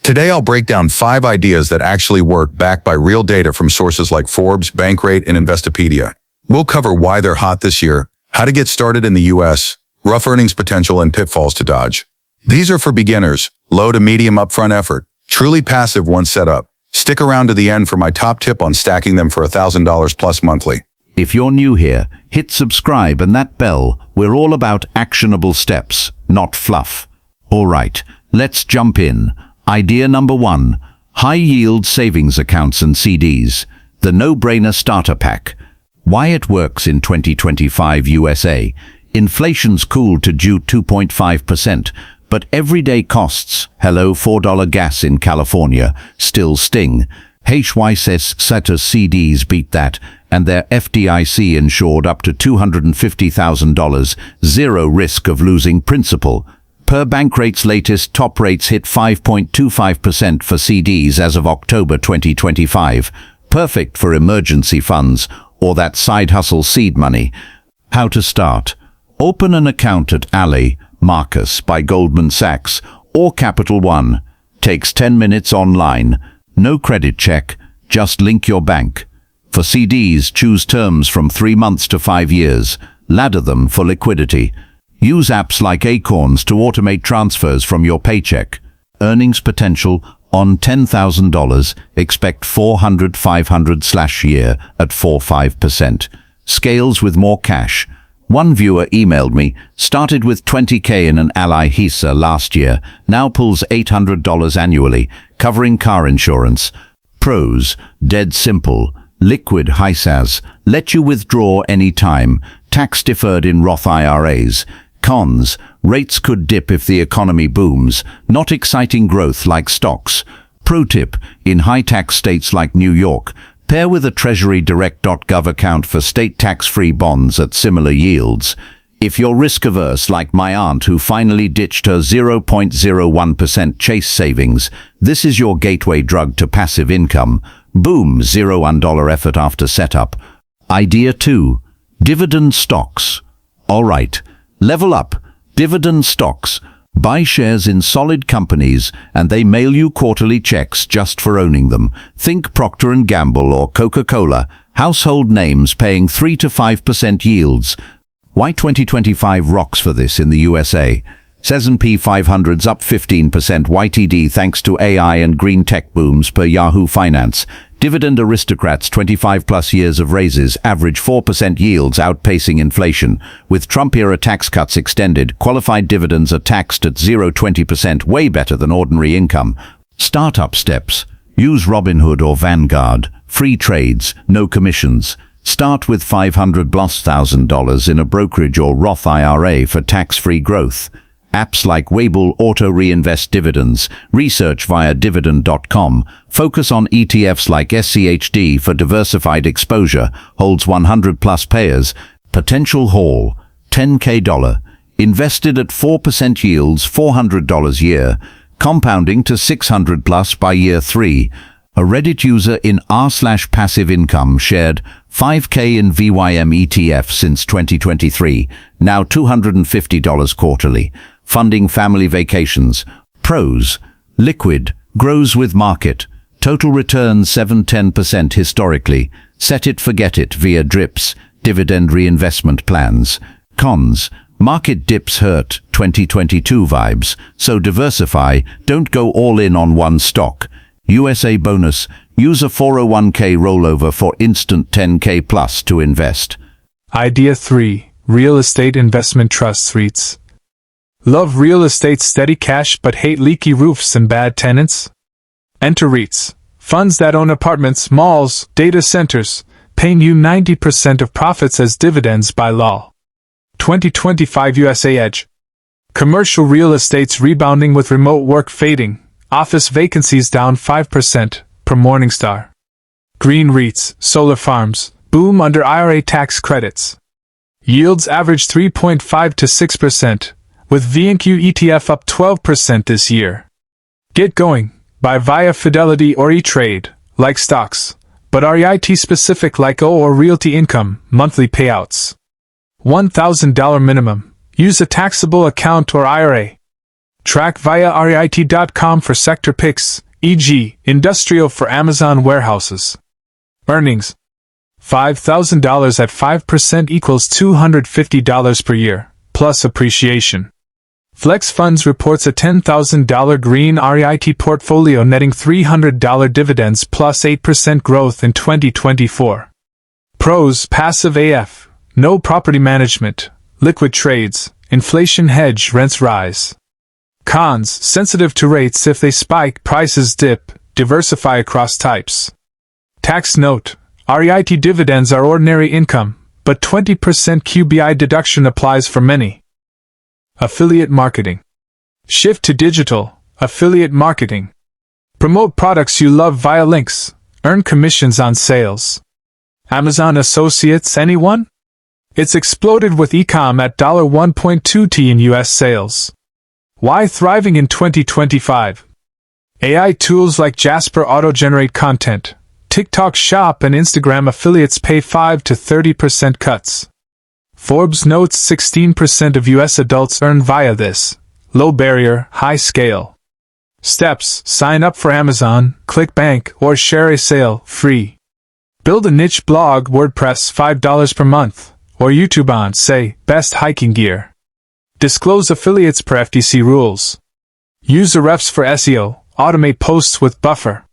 Today I'll break down 5 ideas that actually work backed by real data from sources like Forbes, Bankrate, and Investopedia. We'll cover why they're hot this year, how to get started in the US, rough earnings potential, and pitfalls to dodge. These are for beginners, low to medium upfront effort, truly passive once set up. Stick around to the end for my top tip on stacking them for $1,000 plus monthly. If you're new here, hit subscribe and that bell. We're all about actionable steps, not fluff. All right, let's jump in. Idea number 1, high-yield savings accounts and CDs, the no-brainer starter pack. Why it works in 2025 USA. Inflation's cooled to due 2.5%, but everyday costs, hello $4 gas in California, still sting. HYSS Setters CDs beat that, and they're FDIC insured up to $250,000, zero risk of losing principal. Per Bankrate's latest top rates hit 5.25% for CDs as of October 2025. Perfect for emergency funds or that side hustle seed money. How to start? Open an account at Ally Marcus by Goldman Sachs or Capital One. Takes 10 minutes online. No credit check, just link your bank. For CDs, choose terms from 3 months to 5 years. Ladder them for liquidity. Use apps like Acorns to automate transfers from your paycheck. Earnings potential on $10,000. Expect 500/year at 4.5%. Scales with more cash. One viewer emailed me, started with $20K in an Ally HISA last year, now pulls $800 annually, covering car insurance. Pros, dead simple. Liquid HISAs, let you withdraw anytime, tax deferred in Roth IRAs. Cons, rates could dip if the economy booms, not exciting growth like stocks. Pro tip, in high-tax states like New York, pair with a treasurydirect.gov account for state tax-free bonds at similar yields. If you're risk-averse like my aunt who finally ditched her 0.01% Chase savings, this is your gateway drug to passive income. Boom, $0 effort after setup. Idea 2, dividend stocks. All right. Level up. Dividend stocks. Buy shares in solid companies and they mail you quarterly checks just for owning them. Think Procter & Gamble or Coca-Cola. Household names paying 3 to 5% yields. Why 2025 rocks for this in the USA? S&P 500's up 15% YTD thanks to AI and green tech booms per Yahoo Finance. Dividend aristocrats 25 plus years of raises, average 4% yields outpacing inflation. With Trump-era tax cuts extended, qualified dividends are taxed at 0.20%, way better than ordinary income. Startup steps. Use Robinhood or Vanguard. Free trades, no commissions. Start with $500,000 in a brokerage or Roth IRA for tax-free growth. Apps like Weibull auto reinvest dividends. Research via dividend.com. Focus on ETFs like SCHD for diversified exposure. Holds 100 plus payers. Potential haul. $10K. Invested at 4% yields, $400 year. Compounding to 600 plus by year 3. A Reddit user in r/passive income shared 5K in VYM ETF since 2023, now $250 quarterly. Funding family vacations. Pros, liquid, grows with market. Total return 7-10% historically. Set it forget it via drips, dividend reinvestment plans. Cons, market dips hurt, 2022 vibes, so diversify, don't go all in on one stock. USA bonus, use a 401k rollover for instant 10K plus to invest. Idea 3, real estate investment trusts REITs. Love real estate steady cash but hate leaky roofs and bad tenants? Enter REITs, funds that own apartments, malls, data centers, paying you 90% of profits as dividends by law. 2025 USA Edge. Commercial real estate's rebounding with remote work fading. Office vacancies down 5%, per Morningstar. Green REITs, solar farms, boom under IRA tax credits. Yields average 3.5 to 6%, with VNQ ETF up 12% this year. Get going, buy via Fidelity or E-Trade, like stocks, but REIT specific like O or Realty Income, monthly payouts. $1,000 minimum, use a taxable account or IRA. Track via REIT.com for sector picks, e.g., industrial for Amazon warehouses. Earnings: $5,000 at 5% equals $250 per year, plus appreciation. Flex Funds reports a $10,000 green REIT portfolio netting $300 dividends plus 8% growth in 2024. Pros: passive AF, no property management, liquid trades, inflation hedge, rents rise. Cons: sensitive to rates, if they spike, prices dip, diversify across types. Tax note: REIT dividends are ordinary income, but 20% QBI deduction applies for many. Affiliate marketing. Shift to digital, affiliate marketing. Promote products you love via links, earn commissions on sales. Amazon Associates, anyone? It's exploded with e-com at $1.2t in US sales. Why thriving in 2025? AI tools like Jasper auto-generate content. TikTok Shop and Instagram affiliates pay 5 to 30% cuts. Forbes notes 16% of US adults earn via this. Low barrier, high scale. Steps: sign up for Amazon, ClickBank, or share a sale, free. Build a niche blog, WordPress, $5 per month, or YouTube on, say, best hiking gear. Disclose affiliates per FTC rules. Use the refs for SEO, automate posts with buffer.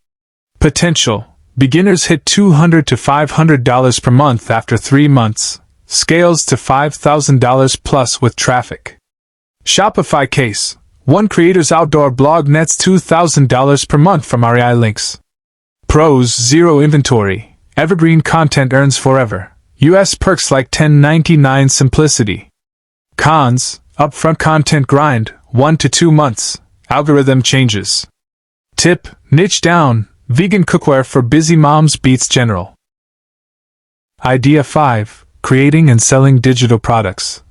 Potential: beginners hit $200 to $500 per month after 3 months, scales to $5,000 plus with traffic. Shopify case: one creator's outdoor blog nets $2,000 per month from REI links. Pros: zero inventory, evergreen content earns forever, US perks like 1099 simplicity. Cons: upfront content grind, 1 to 2 months, algorithm changes. Tip: niche down, vegan cookware for busy moms beats general. Idea 5: creating and selling digital products.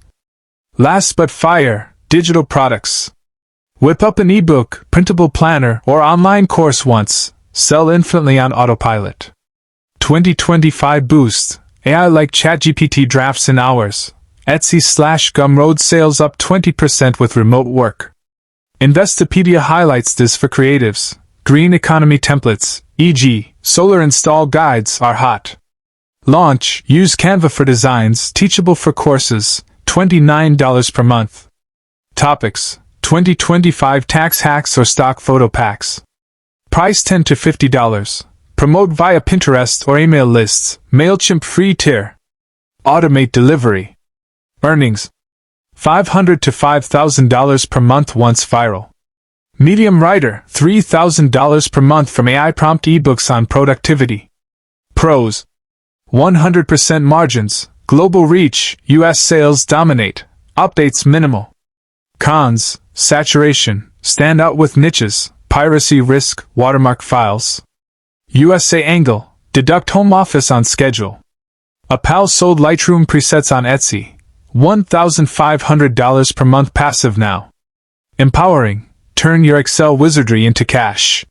Last but fire, digital products. Whip up an ebook, printable planner, or online course once, sell infinitely on autopilot. 2025 boost: AI like ChatGPT drafts in hours. Etsy/Gumroad sales up 20% with remote work. Investopedia highlights this for creatives. Green economy templates, e.g., solar install guides, are hot. Launch: use Canva for designs, teachable for courses, $29 per month. Topics: 2025 tax hacks or stock photo packs. Price $10 to $50. Promote via Pinterest or email lists, MailChimp free tier. Automate delivery. Earnings: $500 to $5,000 per month once viral. Medium writer, $3,000 per month from AI prompt ebooks on productivity. Pros: 100% margins, global reach, US sales dominate, updates minimal. Cons: saturation, stand out with niches, piracy risk, watermark files. USA angle, deduct home office on schedule. A pal sold Lightroom presets on Etsy. $1,500 per month passive now. Empowering, turn your Excel wizardry into cash.